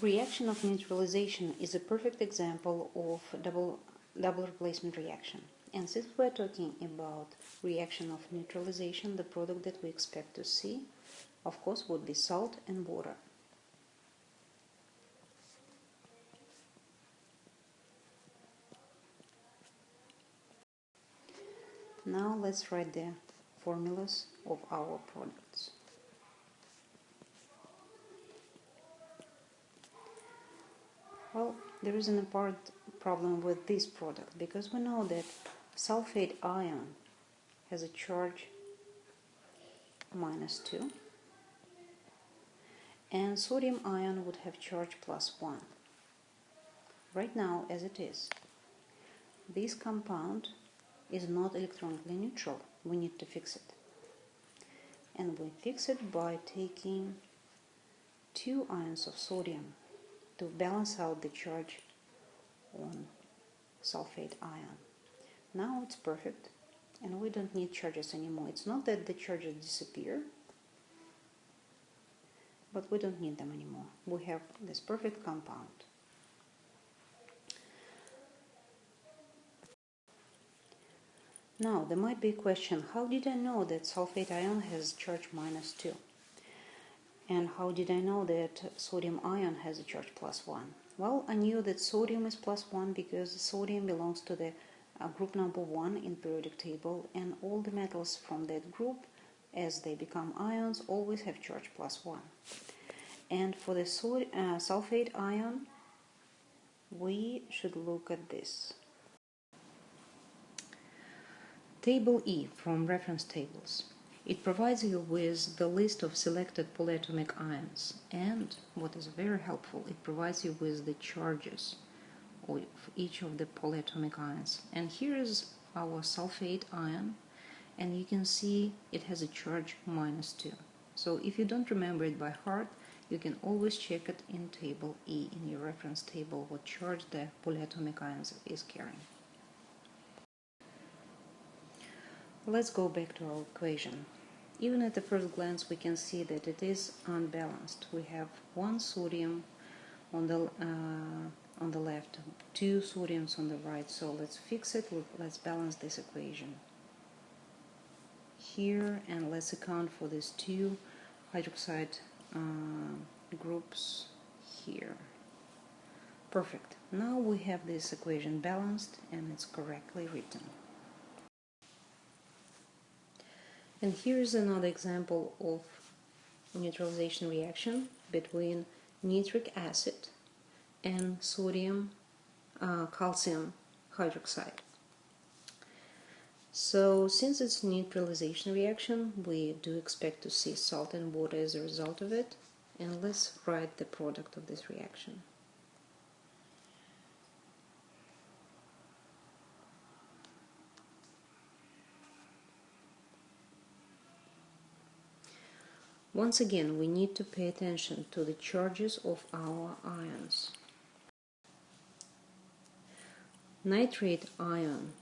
Reaction of neutralization is a perfect example of double replacement reaction. And since we're talking about reaction of neutralization, the product that we expect to see, of course, would be salt and water. Now let's write the formulas of our products. Well, there is an apparent problem with this product because we know that sulfate ion has a charge -2 and sodium ion would have charge +1. Right now, as it is, this compound is not electronically neutral. We need to fix it. And we fix it by taking 2 ions of sodium to balance out the charge on sulfate ion. Now it's perfect and we don't need charges anymore. It's not that the charges disappear, but we don't need them anymore. We have this perfect compound. Now there might be a question, how did I know that sulfate ion has charge -2? And how did I know that sodium ion has a charge +1? Well, I knew that sodium is +1 because sodium belongs to the group number 1 in periodic table, and all the metals from that group, as they become ions, always have charge +1. And for the sulfate ion, we should look at this. Table E from reference tables. It provides you with the list of selected polyatomic ions, and what is very helpful, it provides you with the charges of each of the polyatomic ions. And here is our sulfate ion, and you can see it has a charge -2. So if you don't remember it by heart, you can always check it in table E, in your reference table, what charge the polyatomic ions is carrying. Let's go back to our equation. Even at the first glance we can see that it is unbalanced. We have 1 sodium on the left, 2 sodiums on the right, so let's fix it, let's balance this equation here, and let's account for these 2 hydroxide groups here. Perfect. Now we have this equation balanced and it's correctly written. And here is another example of neutralization reaction between nitric acid and sodium calcium hydroxide. So since it's a neutralization reaction, we do expect to see salt and water as a result of it. And let's write the product of this reaction. Once again, we need to pay attention to the charges of our ions. Nitrate ion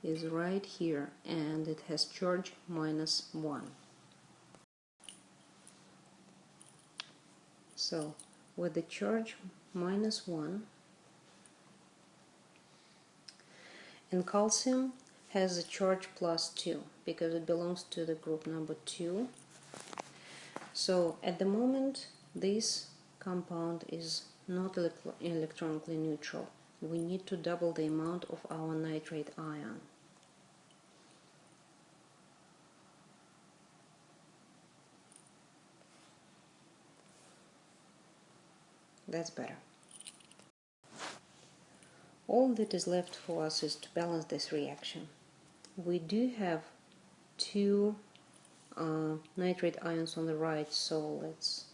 is right here and it has charge -1. So with the charge -1, and calcium has a charge +2 because it belongs to the group number 2. So at the moment this compound is not electronically neutral. We need to double the amount of our nitrate ion. That's better. All that is left for us is to balance this reaction. We do have 2 nitrate ions on the right, so let's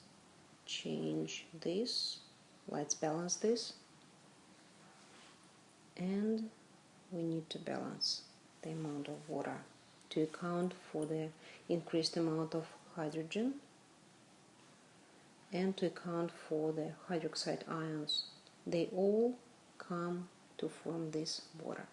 change this. Let's balance this. And we need to balance the amount of water to account for the increased amount of hydrogen and to account for the hydroxide ions. They all come to form this water.